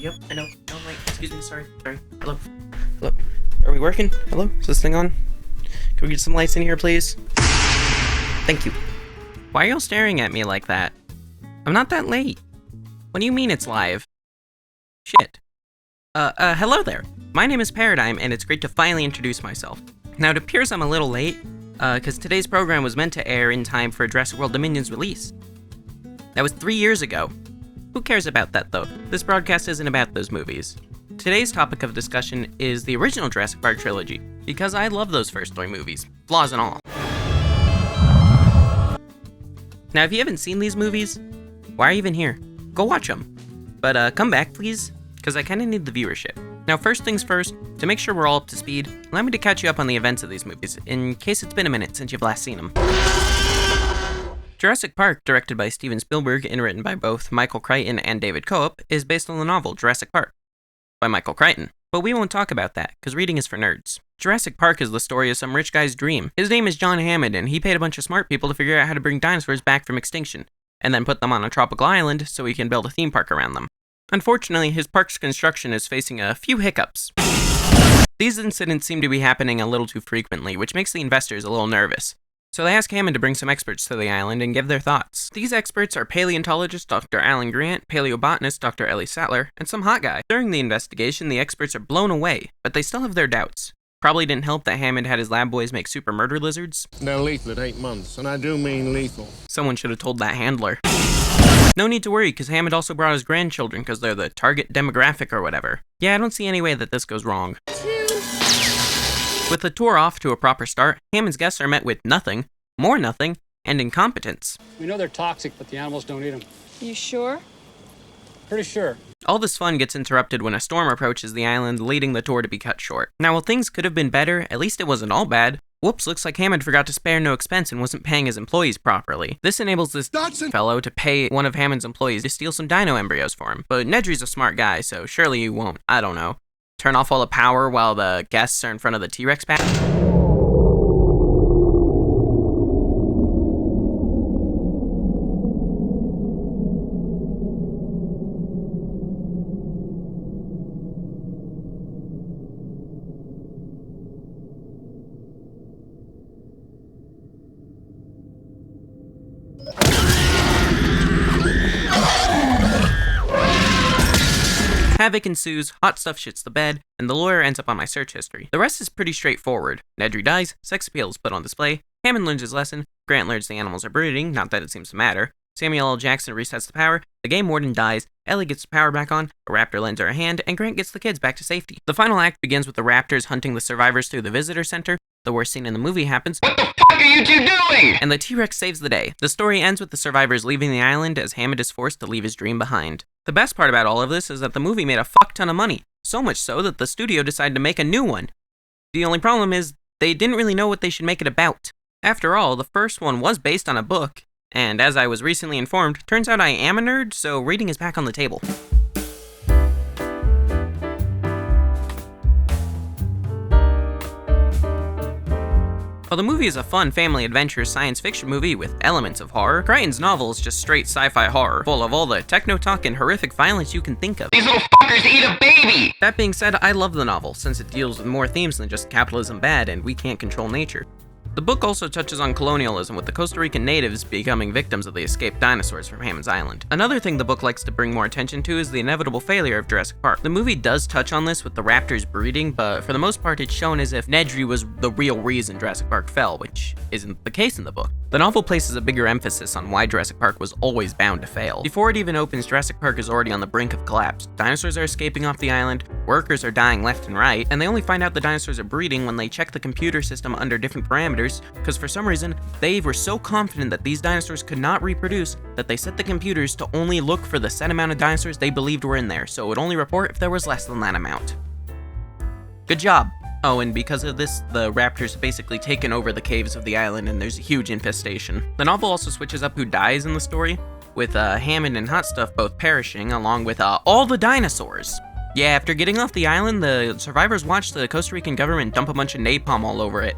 Yep, I know. No, wait, excuse me, sorry. Hello? Hello? Are we working? Hello? Is this thing on? Can we get some lights in here, please? Thank you. Why are y'all staring at me like that? I'm not that late. What do you mean it's live? Shit. Hello there. My name is Paradigm, and it's great to finally introduce myself. Now, it appears I'm a little late, because today's program was meant to air in time for Jurassic World Dominion's release. That was 3 years ago. Who cares about that, though? This broadcast isn't about those movies. Today's topic of discussion is the original Jurassic Park trilogy, because I love those first 3 movies, flaws and all. Now, if you haven't seen these movies, why are you even here? Go watch them. But come back, please, because I kind of need the viewership. Now, first things first, to make sure we're all up to speed, allow me to catch you up on the events of these movies, in case it's been a minute since you've last seen them. Jurassic Park, directed by Steven Spielberg and written by both Michael Crichton and David Cope, is based on the novel Jurassic Park by Michael Crichton. But we won't talk about that, because reading is for nerds. Jurassic Park is the story of some rich guy's dream. His name is John Hammond, and he paid a bunch of smart people to figure out how to bring dinosaurs back from extinction, and then put them on a tropical island so he can build a theme park around them. Unfortunately, his park's construction is facing a few hiccups. These incidents seem to be happening a little too frequently, which makes the investors a little nervous. So they ask Hammond to bring some experts to the island and give their thoughts. These experts are paleontologist Dr. Alan Grant, paleobotanist Dr. Ellie Sattler, and some hot guy. During the investigation, the experts are blown away, but they still have their doubts. Probably didn't help that Hammond had his lab boys make super murder lizards. They're lethal at 8 months, and I do mean lethal. Someone should have told that handler. No need to worry, because Hammond also brought his grandchildren because they're the target demographic or whatever. Yeah, I don't see any way that this goes wrong. With the tour off to a proper start, Hammond's guests are met with nothing, more nothing, and incompetence. We know they're toxic, but the animals don't eat them. You sure? Pretty sure. All this fun gets interrupted when a storm approaches the island, leading the tour to be cut short. Now, while things could have been better, at least it wasn't all bad. Whoops, looks like Hammond forgot to spare no expense and wasn't paying his employees properly. This enables this fellow to pay one of Hammond's employees to steal some dino embryos for him. But Nedry's a smart guy, so surely he won't, I don't know, turn off all the power while the guests are in front of the T-Rex pack? Havoc ensues, hot stuff shits the bed, and the lawyer ends up on my search history. The rest is pretty straightforward. Nedry dies, sex appeal is put on display, Hammond learns his lesson, Grant learns the animals are breeding, not that it seems to matter, Samuel L. Jackson resets the power, the game warden dies, Ellie gets the power back on, a raptor lends her a hand, and Grant gets the kids back to safety. The final act begins with the raptors hunting the survivors through the visitor center. The worst scene in the movie happens. What the fuck are you two doing? And the T-Rex saves the day. The story ends with the survivors leaving the island as Hammond is forced to leave his dream behind. The best part about all of this is that the movie made a fuck ton of money. So much so that the studio decided to make a new one. The only problem is, they didn't really know what they should make it about. After all, the first one was based on a book, and as I was recently informed, turns out I am a nerd, so reading is back on the table. While the movie is a fun family adventure science fiction movie with elements of horror, Crichton's novel is just straight sci-fi horror, full of all the techno-talk and horrific violence you can think of. These little fuckers eat a baby! That being said, I love the novel, since it deals with more themes than just capitalism bad and we can't control nature. The book also touches on colonialism, with the Costa Rican natives becoming victims of the escaped dinosaurs from Hammond's Island. Another thing the book likes to bring more attention to is the inevitable failure of Jurassic Park. The movie does touch on this with the raptors breeding, but for the most part it's shown as if Nedry was the real reason Jurassic Park fell, which isn't the case in the book. The novel places a bigger emphasis on why Jurassic Park was always bound to fail. Before it even opens, Jurassic Park is already on the brink of collapse. Dinosaurs are escaping off the island, workers are dying left and right, and they only find out the dinosaurs are breeding when they check the computer system under different parameters, because for some reason, they were so confident that these dinosaurs could not reproduce that they set the computers to only look for the set amount of dinosaurs they believed were in there, so it would only report if there was less than that amount. Good job. Oh, and because of this, the raptors have basically taken over the caves of the island and there's a huge infestation. The novel also switches up who dies in the story, with Hammond and Hot Stuff both perishing, along with all the dinosaurs. Yeah, after getting off the island, the survivors watched the Costa Rican government dump a bunch of napalm all over it.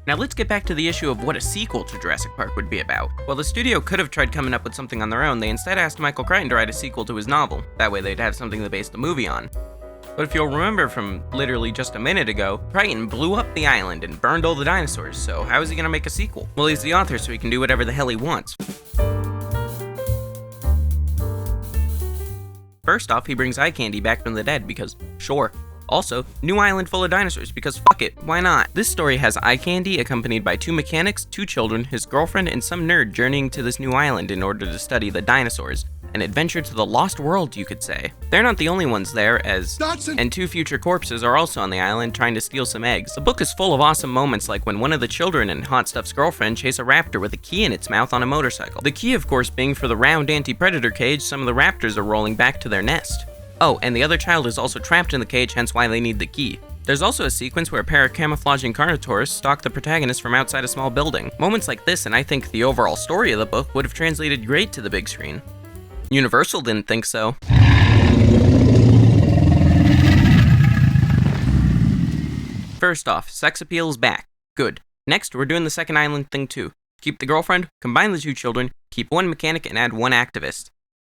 Now let's get back to the issue of what a sequel to Jurassic Park would be about. While the studio could have tried coming up with something on their own, they instead asked Michael Crichton to write a sequel to his novel. That way they'd have something to base the movie on. But if you'll remember from literally just a minute ago, Crichton blew up the island and burned all the dinosaurs, so how is he gonna make a sequel? Well, he's the author, so he can do whatever the hell he wants. First off, he brings eye candy back from the dead because, sure. Also, new island full of dinosaurs because fuck it, why not? This story has eye candy accompanied by 2 mechanics, 2 children, his girlfriend, and some nerd journeying to this new island in order to study the dinosaurs. An adventure to the lost world, you could say. They're not the only ones there, as and 2 future corpses are also on the island trying to steal some eggs. The book is full of awesome moments like when one of the children and Hot Stuff's girlfriend chase a raptor with a key in its mouth on a motorcycle. The key, of course, being for the round anti-predator cage some of the raptors are rolling back to their nest. Oh, and the other child is also trapped in the cage, hence why they need the key. There's also a sequence where a pair of camouflaging carnotaurs stalk the protagonist from outside a small building. Moments like this, and I think the overall story of the book, would have translated great to the big screen. Universal didn't think so. First off, sex appeal is back. Good. Next, we're doing the second island thing too. Keep the girlfriend, combine the 2 children, keep 1 mechanic, and add 1 activist.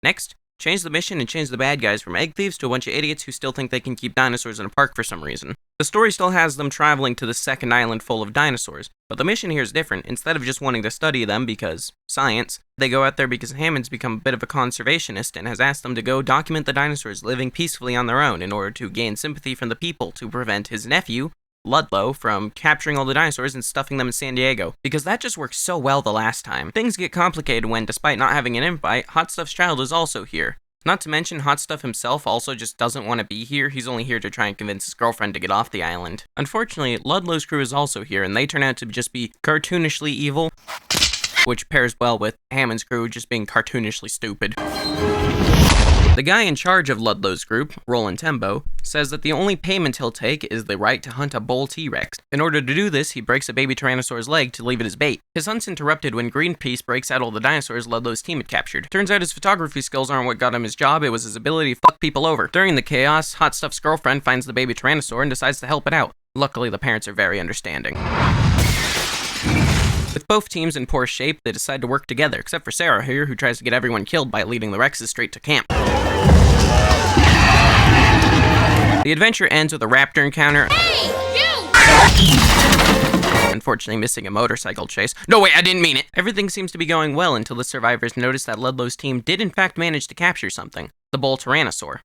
Next, change the mission and change the bad guys from egg thieves to a bunch of idiots who still think they can keep dinosaurs in a park for some reason. The story still has them traveling to the second island full of dinosaurs, but the mission here is different. Instead of just wanting to study them because science, they go out there because Hammond's become a bit of a conservationist and has asked them to go document the dinosaurs living peacefully on their own in order to gain sympathy from the people to prevent his nephew, Ludlow, from capturing all the dinosaurs and stuffing them in San Diego, because that just worked so well the last time. Things get complicated when, despite not having an invite, Hot Stuff's child is also here. Not to mention, Hot Stuff himself also just doesn't want to be here. He's only here to try and convince his girlfriend to get off the island. Unfortunately, Ludlow's crew is also here, and they turn out to just be cartoonishly evil, which pairs well with Hammond's crew just being cartoonishly stupid. The guy in charge of Ludlow's group, Roland Tembo, says that the only payment he'll take is the right to hunt a bull T-Rex. In order to do this, he breaks a baby Tyrannosaur's leg to leave it as bait. His hunt's interrupted when Greenpeace breaks out all the dinosaurs Ludlow's team had captured. Turns out his photography skills aren't what got him his job, it was his ability to fuck people over. During the chaos, Hot Stuff's girlfriend finds the baby Tyrannosaur and decides to help it out. Luckily, the parents are very understanding. With both teams in poor shape, they decide to work together, except for Sarah here, who tries to get everyone killed by leading the Rexes straight to camp. The adventure ends with a raptor encounter. Hey, you! Unfortunately missing a motorcycle chase. No, wait, I didn't mean it! Everything seems to be going well until the survivors notice that Ludlow's team did in fact manage to capture something. The bull Tyrannosaur.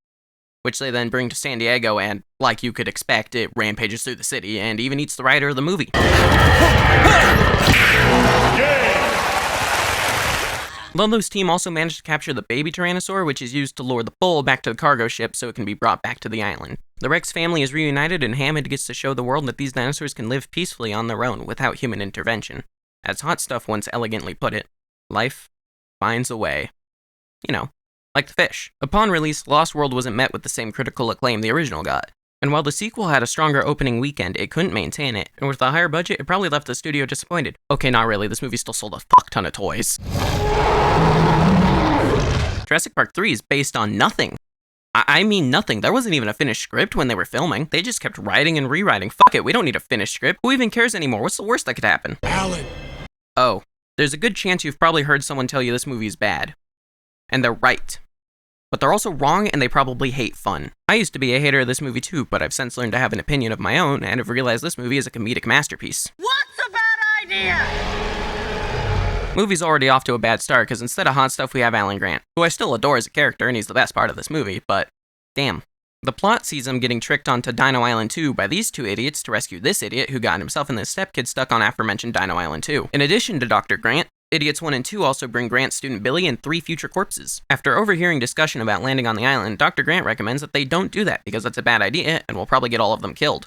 Which they then bring to San Diego and, like you could expect, it rampages through the city and even eats the writer of the movie. Ludlow's team also managed to capture the baby Tyrannosaur, which is used to lure the bull back to the cargo ship so it can be brought back to the island. The Rex family is reunited and Hammond gets to show the world that these dinosaurs can live peacefully on their own without human intervention. As Hot Stuff once elegantly put it, life finds a way. You know, like the fish. Upon release, Lost World wasn't met with the same critical acclaim the original got. And while the sequel had a stronger opening weekend, it couldn't maintain it, and with a higher budget, it probably left the studio disappointed. Okay, not really, this movie still sold a fuck ton of toys. Jurassic Park III is based on nothing. I mean nothing. There wasn't even a finished script when they were filming. They just kept writing and rewriting. Fuck it, we don't need a finished script. Who even cares anymore? What's the worst that could happen? Alan. Oh, there's a good chance you've probably heard someone tell you this movie is bad. And they're right. But they're also wrong, and they probably hate fun. I used to be a hater of this movie too, but I've since learned to have an opinion of my own, and have realized this movie is a comedic masterpiece. What's a bad idea? Movie's already off to a bad start, because instead of Hot Stuff we have Alan Grant, who I still adore as a character, and he's the best part of this movie, but damn. The plot sees him getting tricked onto Dino Island 2 by these 2 idiots to rescue this idiot who got himself and his stepkid stuck on aforementioned Dino Island 2. In addition to Dr. Grant, Idiots 1 and 2 also bring Grant's student Billy and 3 future corpses. After overhearing discussion about landing on the island, Dr. Grant recommends that they don't do that because that's a bad idea and will probably get all of them killed.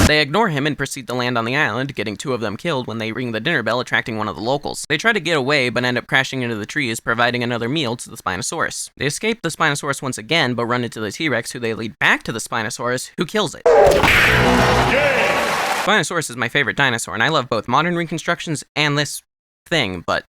They ignore him and proceed to land on the island, getting 2 of them killed when they ring the dinner bell, attracting one of the locals. They try to get away, but end up crashing into the trees, providing another meal to the Spinosaurus. They escape the Spinosaurus once again, but run into the T-Rex, who they lead back to the Spinosaurus, who kills it. Spinosaurus is my favorite dinosaur, and I love both modern reconstructions and this thing, but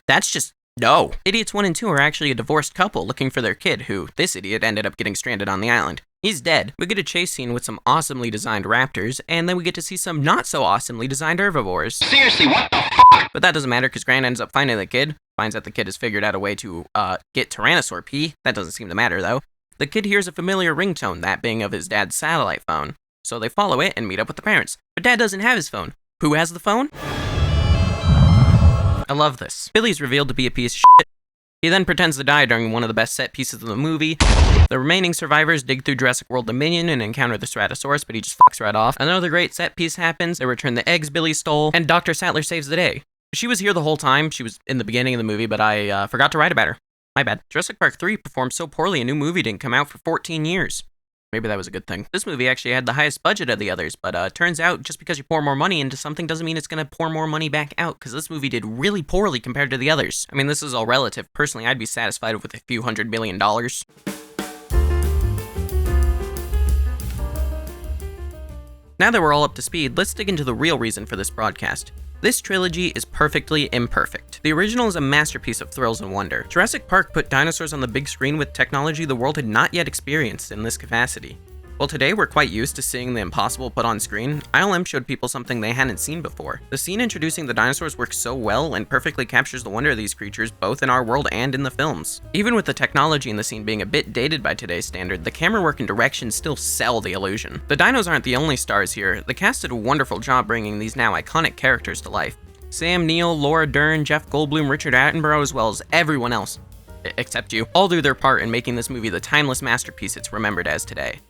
that's just No. Idiots 1 and 2 are actually a divorced couple looking for their kid who, this idiot ended up getting stranded on the island. He's dead. We get a chase scene with some awesomely designed raptors, and then we get to see some not so awesomely designed herbivores. Seriously, what the fuck? But that doesn't matter because Grant ends up finding the kid, finds that the kid has figured out a way to, get Tyrannosaur pee. That doesn't seem to matter though. The kid hears a familiar ringtone, that being of his dad's satellite phone. So they follow it and meet up with the parents. But Dad doesn't have his phone. Who has the phone? I love this. Billy's revealed to be a piece of shit. He then pretends to die during one of the best set pieces of the movie. The remaining survivors dig through Jurassic World Dominion and encounter the Ceratosaurus, but he just fucks right off. Another great set piece happens. They return the eggs Billy stole, and Dr. Sattler saves the day. She was here the whole time. She was in the beginning of the movie, but I forgot to write about her. My bad. Jurassic Park III performed so poorly a new movie didn't come out for 14 years. Maybe that was a good thing. This movie actually had the highest budget of the others, but turns out just because you pour more money into something doesn't mean it's gonna pour more money back out, because this movie did really poorly compared to the others. I mean, this is all relative. Personally, I'd be satisfied with a few $100 million. Now that we're all up to speed, let's dig into the real reason for this broadcast. This trilogy is perfectly imperfect. The original is a masterpiece of thrills and wonder. Jurassic Park put dinosaurs on the big screen with technology the world had not yet experienced in this capacity. While today we're quite used to seeing the impossible put on screen, ILM showed people something they hadn't seen before. The scene introducing the dinosaurs works so well and perfectly captures the wonder of these creatures both in our world and in the films. Even with the technology in the scene being a bit dated by today's standard, the camera work and direction still sell the illusion. The dinos aren't the only stars here. The cast did a wonderful job bringing these now iconic characters to life. Sam Neill, Laura Dern, Jeff Goldblum, Richard Attenborough, as well as everyone else, except you, all do their part in making this movie the timeless masterpiece it's remembered as today.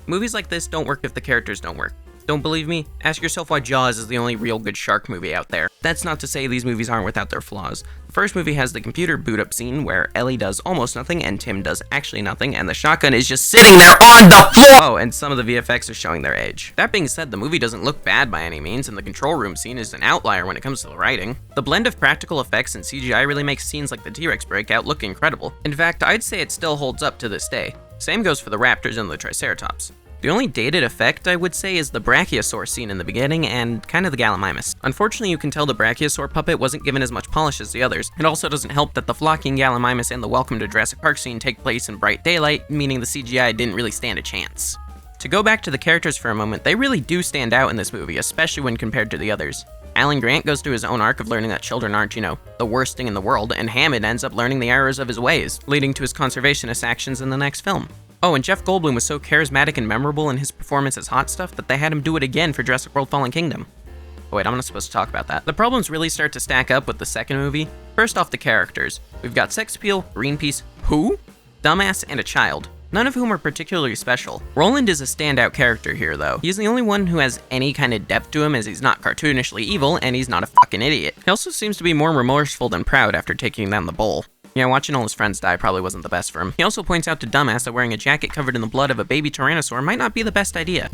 Movies like this don't work if the characters don't work. Don't believe me? Ask yourself why Jaws is the only real good shark movie out there. That's not to say these movies aren't without their flaws. The first movie has the computer boot up scene where Ellie does almost nothing and Tim does actually nothing and the shotgun is just sitting there on the floor! Oh, and some of the VFX are showing their age. That being said, the movie doesn't look bad by any means, and the control room scene is an outlier when it comes to the writing. The blend of practical effects and CGI really makes scenes like the T-Rex breakout look incredible. In fact, I'd say it still holds up to this day. Same goes for the raptors and the triceratops. The only dated effect, I would say, is the brachiosaur scene in the beginning and kind of the Gallimimus. Unfortunately, you can tell the brachiosaur puppet wasn't given as much polish as the others. It also doesn't help that the flocking Gallimimus and the Welcome to Jurassic Park scene take place in bright daylight, meaning the CGI didn't really stand a chance. To go back to the characters for a moment, they really do stand out in this movie, especially when compared to the others. Alan Grant goes through his own arc of learning that children aren't, the worst thing in the world, and Hammond ends up learning the errors of his ways, leading to his conservationist actions in the next film. Oh, and Jeff Goldblum was so charismatic and memorable in his performance as Hot Stuff that they had him do it again for Jurassic World Fallen Kingdom. Oh wait, I'm not supposed to talk about that. The problems really start to stack up with the second movie. First off, the characters. We've got Sex Appeal, Greenpeace, who? Dumbass, and a child. None of whom are particularly special. Roland is a standout character here though. He's the only one who has any kind of depth to him as he's not cartoonishly evil and he's not a fucking idiot. He also seems to be more remorseful than proud after taking down the bull. Yeah, watching all his friends die probably wasn't the best for him. He also points out to Dumbass that wearing a jacket covered in the blood of a baby Tyrannosaur might not be the best idea.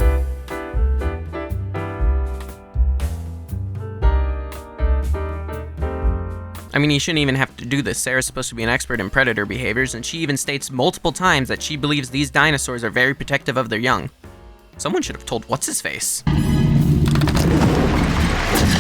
I mean, he shouldn't even have to do this. Sarah's supposed to be an expert in predator behaviors, and she even states multiple times that she believes these dinosaurs are very protective of their young. Someone should have told what's-his-face.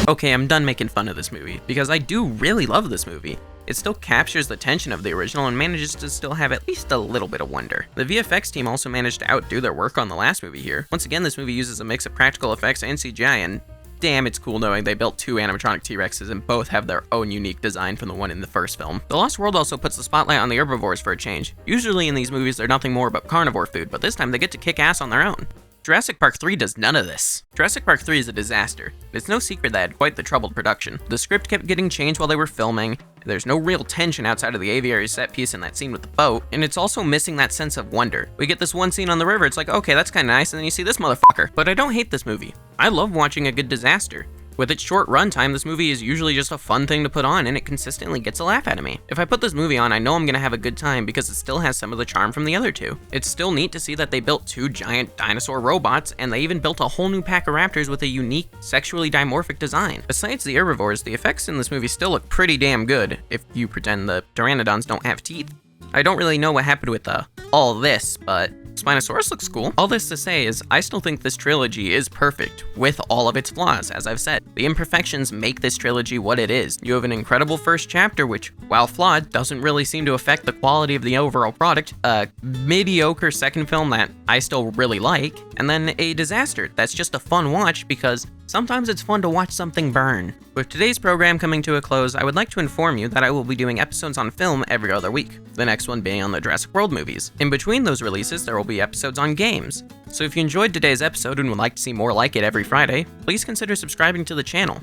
Okay, I'm done making fun of this movie, because I do really love this movie. It still captures the tension of the original and manages to still have at least a little bit of wonder. The VFX team also managed to outdo their work on the last movie here. Once again, this movie uses a mix of practical effects and CGI, and damn, it's cool knowing they built two animatronic T-Rexes and both have their own unique design from the one in the first film. The Lost World also puts the spotlight on the herbivores for a change. Usually in these movies they're nothing more but carnivore food, but this time they get to kick ass on their own. Jurassic Park III does none of this. Jurassic Park III is a disaster. It's no secret that it had quite the troubled production. The script kept getting changed while they were filming, there's no real tension outside of the aviary set piece in that scene with the boat, and it's also missing that sense of wonder. We get this one scene on the river, it's like, okay, that's kinda nice, and then you see this motherfucker. But I don't hate this movie. I love watching a good disaster. With its short runtime, this movie is usually just a fun thing to put on, and it consistently gets a laugh out of me. If I put this movie on, I know I'm gonna have a good time because it still has some of the charm from the other two. It's still neat to see that they built two giant dinosaur robots, and they even built a whole new pack of raptors with a unique, sexually dimorphic design. Besides the herbivores, the effects in this movie still look pretty damn good, if you pretend the pteranodons don't have teeth. I don't really know what happened with all this, but Spinosaurus looks cool. All this to say is, I still think this trilogy is perfect, with all of its flaws, as I've said. The imperfections make this trilogy what it is. You have an incredible first chapter, which, while flawed, doesn't really seem to affect the quality of the overall product, a mediocre second film that I still really like, and then a disaster that's just a fun watch because sometimes it's fun to watch something burn. With today's program coming to a close, I would like to inform you that I will be doing episodes on film every other week, the next one being on the Jurassic World movies. In between those releases, there will be episodes on games. So if you enjoyed today's episode and would like to see more like it every Friday, please consider subscribing to the channel.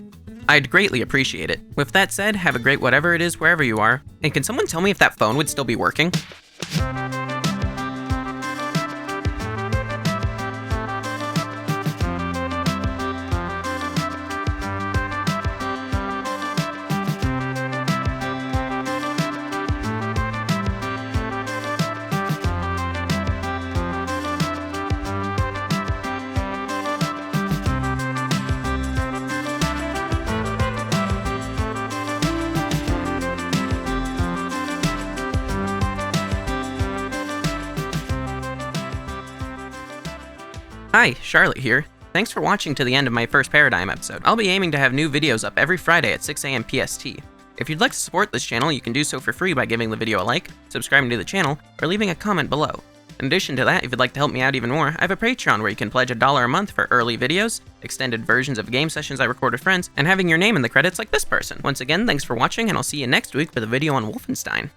I'd greatly appreciate it. With that said, have a great whatever it is wherever you are, and can someone tell me if that phone would still be working? Hi, Charlotte here. Thanks for watching to the end of my first Paradigm episode. I'll be aiming to have new videos up every Friday at 6 a.m. PST. If you'd like to support this channel, you can do so for free by giving the video a like, subscribing to the channel, or leaving a comment below. In addition to that, if you'd like to help me out even more, I have a Patreon where you can pledge $1 a month for early videos, extended versions of game sessions I record with friends, and having your name in the credits like this person. Once again, thanks for watching, and I'll see you next week with a video on Wolfenstein.